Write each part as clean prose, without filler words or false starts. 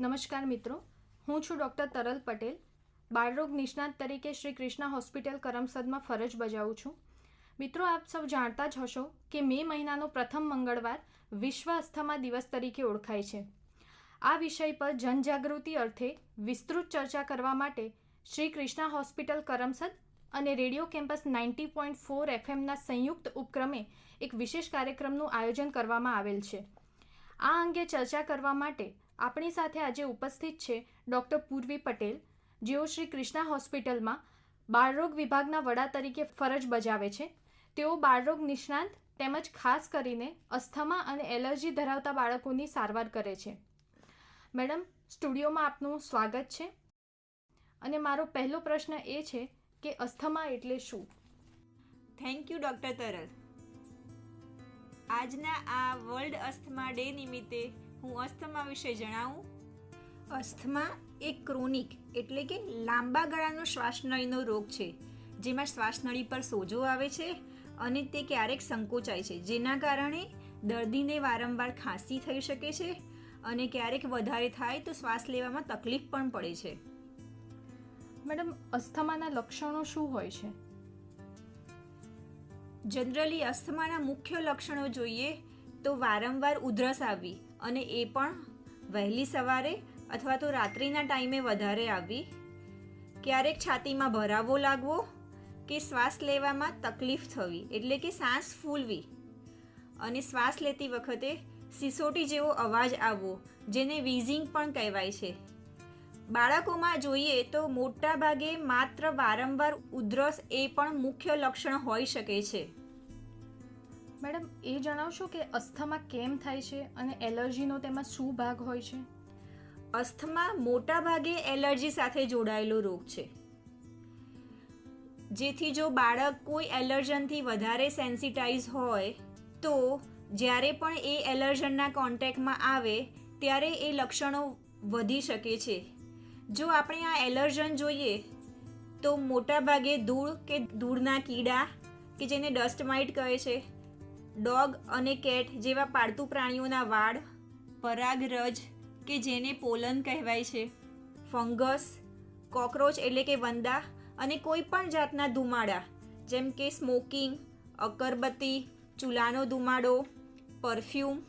નમસ્કાર મિત્રો, હું છું ડૉક્ટર તરલ પટેલ. બાળરોગ નિષ્ણાત તરીકે શ્રી કૃષ્ણા હોસ્પિટલ કરમસદમાં ફરજ બજાવું છું. મિત્રો, આપ સૌ જાણતા જ હશો કે મે મહિનાનો પ્રથમ મંગળવાર વિશ્વ અસ્થમા દિવસ તરીકે ઓળખાય છે. આ વિષય પર જનજાગૃતિ અર્થે વિસ્તૃત ચર્ચા કરવા માટે શ્રી કૃષ્ણા હોસ્પિટલ કરમસદ અને રેડિયો કેમ્પસ 90.4 FMના સંયુક્ત ઉપક્રમે એક વિશેષ કાર્યક્રમનું આયોજન કરવામાં આવેલ છે. આ અંગે ચર્ચા કરવા માટે આપણી સાથે આજે ઉપસ્થિત છે ડૉક્ટર પૂર્વી પટેલ, જેઓ શ્રી કૃષ્ણા હોસ્પિટલમાં બાળરોગ વિભાગના વડા તરીકે ફરજ બજાવે છે. તેઓ બાળરોગ નિષ્ણાંત તેમજ ખાસ કરીને અસ્થમા અને એલર્જી ધરાવતા બાળકોની સારવાર કરે છે. મેડમ, સ્ટુડિયોમાં આપનું સ્વાગત છે. અને મારો પહેલો પ્રશ્ન એ છે કે અસ્થમા એટલે શું? થેન્ક યુ ડૉક્ટર તરલ. આજના આ વર્લ્ડ અસ્થમા ડે નિમિત્તે હું અસ્થમા વિશે જણાવું. અસ્થમા એક ક્રોનિક એટલે કે લાંબા ગાળાનો શ્વાસનળીનો રોગ છે, જેમાં શ્વાસનળી પર સોજો આવે છે અને તે ક્યારેક સંકોચાય છે, જેના કારણે દર્દીને વારંવાર ખાંસી થઈ શકે છે અને ક્યારેક વધારે થાય તો શ્વાસ લેવામાં તકલીફ પણ પડે છે. મેડમ, અસ્થમાના લક્ષણો શું હોય છે? જનરલી અસ્થમાના મુખ્ય લક્ષણો જોઈએ તો વારંવાર ઉધરસ આવવી, અને એ પણ વહેલી સવારે અથવા તો રાત્રિના ટાઈમે વધારે આવવી, ક્યારેક છાતીમાં ભરાવો લાગવો કે શ્વાસ લેવામાં તકલીફ થવી એટલે કે શ્વાસ ફૂલવી, અને શ્વાસ લેતી વખતે સિસોટી જેવો અવાજ આવવો, જેને વીઝિંગ પણ કહેવાય છે. બાળકોમાં જોઈએ તો મોટા ભાગે માત્ર વારંવાર ઉધરસ એ પણ મુખ્ય લક્ષણ હોઈ શકે છે. મેડમ, એ જણાવશો કે અસ્થમા કેમ થાય છે અને એલર્જીનો તેમાં શું ભાગ હોય છે? અસ્થમા મોટા ભાગે એલર્જી સાથે જોડાયેલો રોગ છે, જેથી જો બાળક કોઈ એલર્જનથી વધારે સેન્સિટાઇઝ હોય તો જ્યારે પણ એ એલર્જનના કોન્ટેક્ટમાં આવે ત્યારે એ લક્ષણો વધી શકે છે. જો આપણે આ એલર્જન જોઈએ તો મોટા ભાગે ધૂળ કે ધૂળના કીડા કે જેને ડસ્ટ માઇટ કહે છે, ડોગ અને કેટ જેવા પાળતુ પ્રાણીઓના વાળ, પરાગરજ કે જેને પોલન કહેવાય છે, ફંગસ, કોકરોચ એટલે કે વંદા, અને કોઈ પણ જાતના ધુમાડા જેમ કે સ્મોકિંગ, અગરબત્તી, ચૂલાનો ધુમાડો, પરફ્યુમ,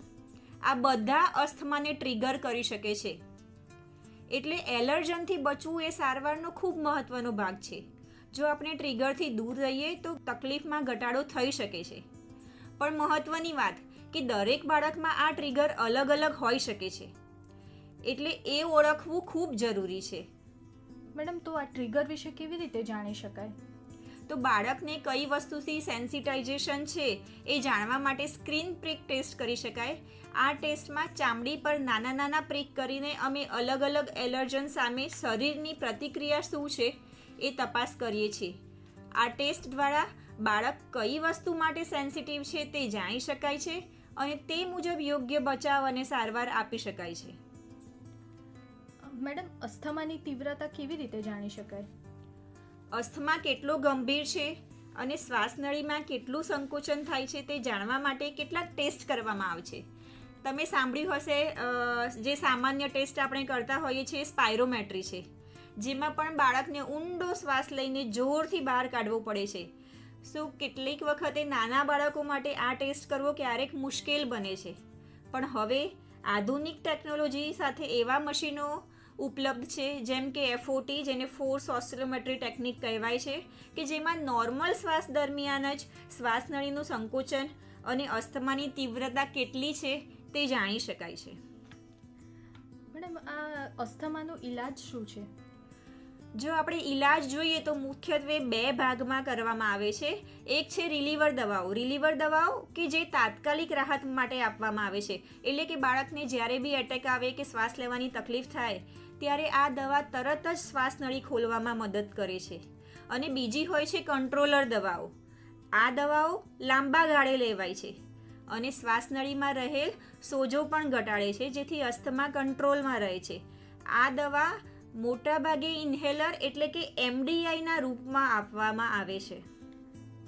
આ બધા અસ્થમાને ટ્રિગર કરી શકે છે. એટલે એલર્જનથી બચવું એ સારવારનો ખૂબ મહત્વનો ભાગ છે. જો આપણે ટ્રિગરથી દૂર રહીએ તો તકલીફમાં ઘટાડો થઈ શકે છે. પણ મહત્વની વાત કે દરેક બાળકમાં આ ટ્રિગર અલગ અલગ હોઈ શકે છે, એટલે એ ઓળખવું ખૂબ જરૂરી છે. મેડમ, તો આ ટ્રિગર વિશે કેવી રીતે જાણી શકાય? તો બાળકને કઈ વસ્તુથી સેન્સિટાઇઝેશન છે એ જાણવા માટે સ્ક્રીન પ્રિક ટેસ્ટ કરી શકાય. આ ટેસ્ટમાં ચામડી પર નાના નાના પ્રિક કરીને અમે અલગ અલગ એલર્જન સામે શરીરની પ્રતિક્રિયા શું છે એ તપાસ કરીએ છીએ. આ ટેસ્ટ દ્વારા બાળક કઈ વસ્તુ માટે સેન્સિટિવ છે તે જાણી શકાય છે અને તે મુજબ યોગ્ય બચાવ અને સારવાર આપી શકાય છે. મેડમ, અસ્થમાની તીવ્રતા કેવી રીતે જાણી શકાય? અસ્થમા કેટલો ગંભીર છે અને શ્વાસનળીમાં કેટલું સંકોચન થાય છે તે જાણવા માટે કેટલાક ટેસ્ટ કરવામાં આવે છે. તમે સાંભળ્યું હશે જે સામાન્ય ટેસ્ટ આપણે કરતા હોઈએ છીએ સ્પાયરોમેટ્રી છે, જેમાં પણ બાળકને ઊંડો શ્વાસ લઈને જોરથી બહાર કાઢવો પડે છે. શું કેટલીક વખતે નાના બાળકો માટે આ ટેસ્ટ કરવો ક્યારેક મુશ્કેલ બને છે, પણ હવે આધુનિક ટેકનોલોજી સાથે એવા મશીનો ઉપલબ્ધ છે જેમ કે FOT, જેને ફોર્સ ઓસિલોમેટ્રી ટેકનિક કહેવાય છે, કે જેમાં નોર્મલ શ્વાસ દરમિયાન જ શ્વાસનળીનું સંકોચન અને અસ્થમાની તીવ્રતા કેટલી છે તે જાણી શકાય છે. મેડમ, આ અસ્થમાનો ઈલાજ શું છે? જો આપણે ઈલાજ જોઈએ તો મુખ્યત્વે બે ભાગમાં કરવામાં આવે છે. એક છે રિલીવર દવાઓ. રિલીવર દવાઓ કે જે તાત્કાલિક રાહત માટે આપવામાં આવે છે, એટલે કે બાળકને જ્યારે બી એટેક આવે કે શ્વાસ લેવાની તકલીફ થાય ત્યારે આ દવા તરત જ શ્વાસનળી ખોલવામાં મદદ કરે છે. અને બીજી હોય છે કંટ્રોલર દવાઓ. આ દવાઓ લાંબા ગાળે લેવાય છે અને શ્વાસનળીમાં રહેલ સોજો પણ ઘટાડે છે, જેથી અસ્થમા કંટ્રોલમાં રહે છે. આ દવા મોટાભાગે ઇન્હેલર એટલે કે MDIના રૂપમાં આપવામાં આવે છે.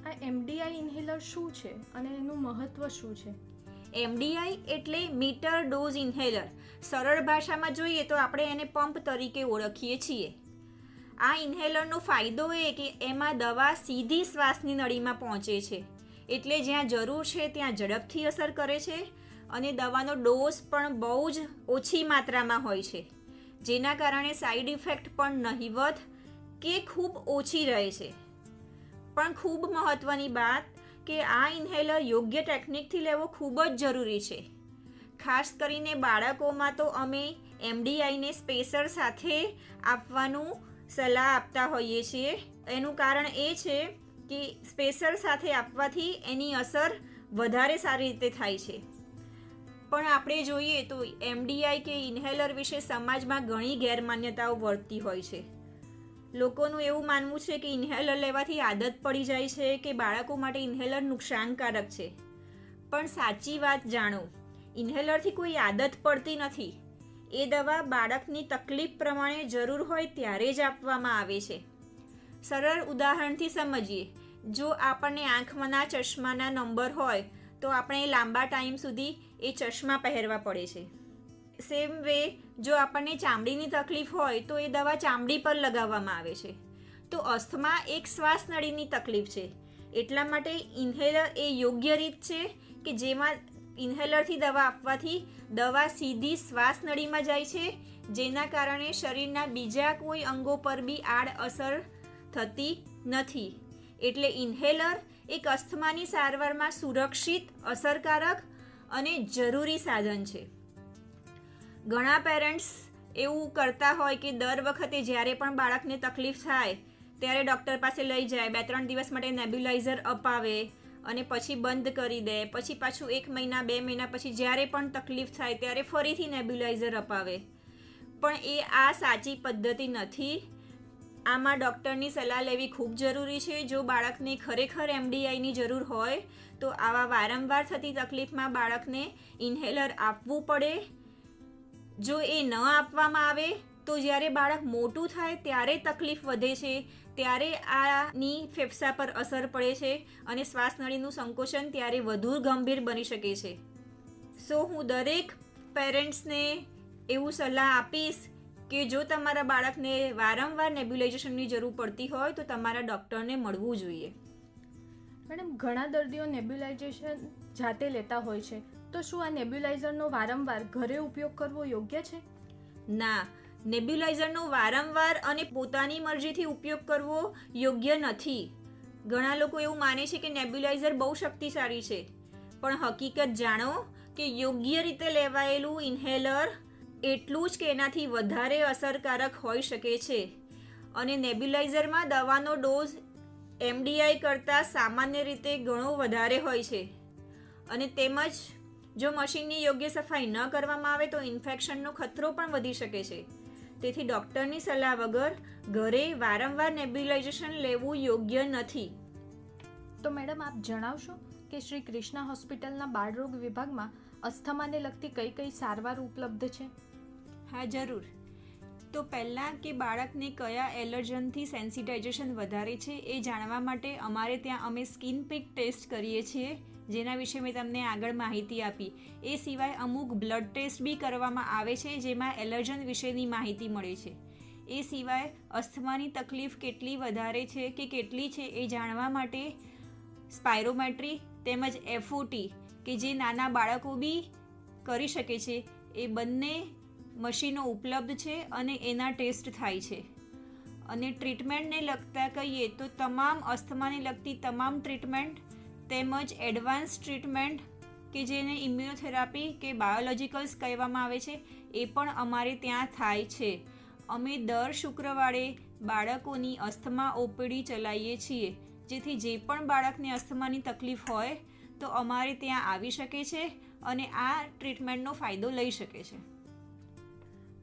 આ MDI ઇન્હેલર શું છે અને એનું મહત્વ શું છે? MDI એટલે મીટર ડોઝ ઇન્હેલર. સરળ ભાષામાં જોઈએ તો આપણે એને પંપ તરીકે ઓળખીએ છીએ. આ ઇન્હેલરનો ફાયદો એ કે એમાં દવા સીધી શ્વાસની નળીમાં પહોંચે છે, એટલે જ્યાં જરૂર છે ત્યાં ઝડપથી અસર કરે છે અને દવાનો ડોઝ પણ બહુ જ ઓછી માત્રામાં હોય છે, જેના કારણે સાઈડ ઇફેક્ટ પણ નહિવત કે ખૂબ ઓછી રહે છે. પણ ખૂબ મહત્ત્વની વાત કે આ ઇન્હેલર યોગ્ય ટેકનિકથી લેવો ખૂબ જ જરૂરી છે. ખાસ કરીને બાળકોમાં તો અમે એમડીઆઈને સ્પેસર સાથે આપવાનું સલાહ આપતા હોઈએ છીએ. એનું કારણ એ છે કે સ્પેસર સાથે આપવાથી એની અસર વધારે સારી રીતે થાય છે. પણ આપણે જોઈએ તો એમડીઆઈ કે ઇન્હેલર વિશે સમાજમાં ઘણી ગેરમાન્યતાઓ વર્તતી હોય છે. લોકોનું એવું માનવું છે કે ઇન્હેલર લેવાથી આદત પડી જાય છે કે બાળકો માટે ઇન્હેલર નુકસાનકારક છે. પણ સાચી વાત જાણો, ઇન્હેલરથી કોઈ આદત પડતી નથી. એ દવા બાળકની તકલીફ પ્રમાણે જરૂર હોય ત્યારે જ આપવામાં આવે છે. સરળ ઉદાહરણથી સમજીએ. જો આપણને આંખમાંના ચશ્માના નંબર હોય તો આપણે લાંબા ટાઈમ સુધી એ ચશ્મા પહેરવા પડે છે. સેમ વે જો આપણને ચામડીની તકલીફ હોય તો એ દવા ચામડી પર લગાવવામાં આવે છે. તો અસ્થમા એક શ્વાસનળીની તકલીફ છે, એટલા માટે ઇન્હેલર એ યોગ્ય રીત છે કે જેમાં ઇન્હેલરથી દવા આપવાથી દવા સીધી શ્વાસનળીમાં જાય છે, જેના કારણે શરીરના બીજા કોઈ અંગો પર બી આડઅસર થતી નથી. એટલે ઇન્હેલર એક અસ્થમાની સારવારમાં સુરક્ષિત, અસરકારક અને જરૂરી સાધન છે. ઘણા પેરેન્ટ્સ એવું કરતા હોય કે દર વખતે જ્યારે પણ બાળકને તકલીફ થાય ત્યારે ડૉક્ટર પાસે લઈ જાય, 2-3 દિવસ માટે નેબ્યુલાઇઝર અપાવે અને પછી બંધ કરી દે, પછી પાછું 1 મહિના 2 મહિના પછી જ્યારે પણ તકલીફ થાય ત્યારે ફરીથી નેબ્યુલાઇઝર અપાવે. પણ એ આ સાચી પદ્ધતિ નથી. આમાં ડૉક્ટરની સલાહ લેવી ખૂબ જરૂરી છે. જો બાળકને ખરેખર એમડીઆઈની જરૂર હોય તો આવા વારંવાર થતી તકલીફમાં બાળકને ઇન્હેલર આપવું પડે. જો એ ન આપવામાં આવે તો જ્યારે બાળક મોટું થાય ત્યારે તકલીફ વધે છે, ત્યારે આની ફેફસા પર અસર પડે છે અને શ્વાસનળીનું સંકોચન ત્યારે વધુ ગંભીર બની શકે છે. સો હું દરેક પેરેન્ટ્સને એવું સલાહ આપીશ કે જો તમારા બાળકને વારંવાર નેબ્યુલાઇઝેશનની જરૂર પડતી હોય તો તમારા ડૉક્ટરને મળવું જોઈએ. મેડમ, ઘણા દર્દીઓ નેબ્યુલાઇઝેશન જાતે લેતા હોય છે, તો શું આ નેબ્યુલાઇઝરનો વારંવાર ઘરે ઉપયોગ કરવો યોગ્ય છે? ના, નેબ્યુલાઇઝરનો વારંવાર અને પોતાની મરજીથી ઉપયોગ કરવો યોગ્ય નથી. ઘણા લોકો એવું માને છે કે નેબ્યુલાઇઝર બહુ શક્તિશાળી છે, પણ હકીકત જાણો કે યોગ્ય રીતે લેવાયેલું ઇન્હેલર એટલું જ કે એનાથી વધારે અસરકારક હોઈ શકે છે. અને નેબ્યુલાઇઝરમાં દવાનો ડોઝ એમડીઆઈ કરતાં સામાન્ય રીતે ઘણો વધારે હોય છે. અને તેમજ જો મશીનની યોગ્ય સફાઈ ન કરવામાં આવે તો ઇન્ફેક્શનનો ખતરો પણ વધી શકે છે. તેથી ડૉક્ટરની સલાહ વગર ઘરે વારંવાર નેબ્યુલાઇઝેશન લેવું યોગ્ય નથી. તો મેડમ, આપ જણાવશો કે શ્રી કૃષ્ણા હોસ્પિટલના બાળરોગ વિભાગમાં અસ્થમાને લગતી કઈ કઈ સારવાર ઉપલબ્ધ છે? હા, જરૂર. તો પહેલાં કે બાળકને કયા એલર્જનથી સેન્સિટાઇઝેશન વધારે છે એ જાણવા માટે અમારે ત્યાં અમે સ્કિન પ્રિક ટેસ્ટ કરીએ છીએ, જેના વિશે મેં તમને આગળ માહિતી આપી. એ સિવાય અમુક બ્લડ ટેસ્ટ બી કરવામાં આવે છે, જેમાં એલર્જન વિશેની માહિતી મળે છે. એ સિવાય અસ્થમાની તકલીફ કેટલી વધારે છે કે કેટલી છે એ જાણવા માટે સ્પાયરોમેટ્રી તેમજ એફઓટી કે જે નાના બાળકો બી કરી શકે છે, એ બંને મશીનો ઉપલબ્ધ છે અને એના ટેસ્ટ થાય છે. અને ટ્રીટમેન્ટને લગતા કહીએ તો તમામ અસ્થમાને લગતી તમામ ટ્રીટમેન્ટ તેમજ એડવાન્સ ટ્રીટમેન્ટ કે જેને ઇમ્યુનોથેરાપી કે બાયોલોજિકલ્સ કહેવામાં આવે છે એ પણ અમારે ત્યાં થાય છે. અમે દર શુક્રવારે બાળકોની અસ્થમા ઓપીડી ચલાવીએ છીએ, જેથી જે પણ બાળકને અસ્થમાની તકલીફ હોય તો અમારે ત્યાં આવી શકે છે અને આ ટ્રીટમેન્ટનો ફાયદો લઈ શકે છે.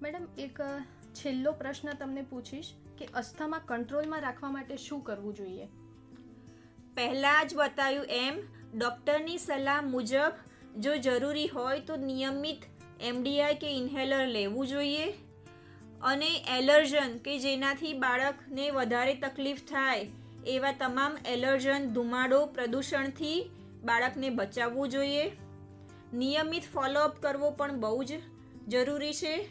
મેડમ, એક છેલ્લો પ્રશ્ન તમને પૂછીશ કે અસ્થમા કંટ્રોલમાં રાખવા માટે શું કરવું જોઈએ? પહેલાં જ બતાવ્યું એમ ડૉક્ટરની સલાહ મુજબ જો જરૂરી હોય તો નિયમિત એમડીઆઈ કે ઇન્હેલર લેવું જોઈએ. અને એલર્જન કે જેનાથી બાળકને વધારે તકલીફ થાય એવા તમામ એલર્જન, ધુમાડો, પ્રદૂષણથી બાળકને બચાવવું જોઈએ. નિયમિત ફોલોઅપ કરવો પણ બહુ જ જરૂરી છે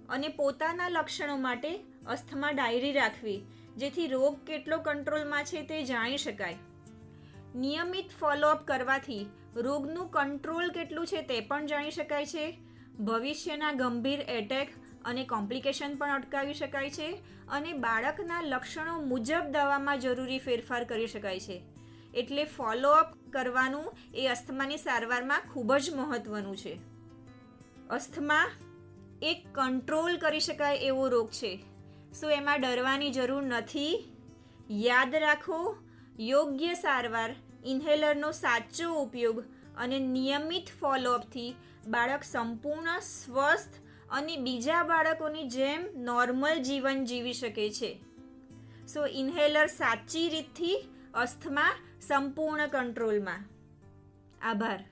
અને પોતાના લક્ષણો માટે અસ્થમા ડાયરી રાખવી, જેથી રોગ કેટલો કંટ્રોલમાં છે તે જાણી શકાય. નિયમિત ફોલોઅપ કરવાથી રોગનું કંટ્રોલ કેટલું છે તે પણ જાણી શકાય છે. ભવિષ્યના ગંભીર એટેક અને કોમ્પ્લિકેશન પણ અટકાવી શકાય છે અને બાળકના લક્ષણો મુજબ દવામાં જરૂરી ફેરફાર કરી શકાય છે. એટલે ફોલોઅપ કરવાનું એ અસ્થમાની સારવારમાં ખૂબ જ મહત્ત્વનું છે. અસ્થમા એક કંટ્રોલ કરી શકાય એવો રોગ છે, સો એમાં ડરવાની જરૂર નથી. યાદ રાખો, યોગ્ય સારવાર, ઇન્હેલરનો સાચો ઉપયોગ અને નિયમિત ફોલોઅપથી બાળક સંપૂર્ણ સ્વસ્થ અને બીજા બાળકોની જેમ નોર્મલ જીવન જીવી શકે છે. સો ઇન્હેલર સાચી રીતથી અસ્થમા સંપૂર્ણ કંટ્રોલમાં. આભાર.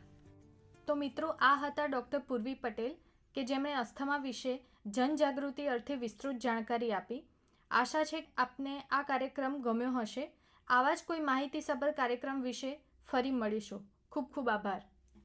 તો મિત્રો, આ હતા ડૉક્ટર પૂર્વી પટેલ કે જેમણે અસ્થમા વિશે જનજાગૃતિ અર્થે વિસ્તૃત જાણકારી આપી. આશા છે કે આપને આ કાર્યક્રમ ગમ્યો હશે. આવા જ કોઈ માહિતીસભર કાર્યક્રમ વિશે ફરી મળીશું. ખૂબ ખૂબ આભાર.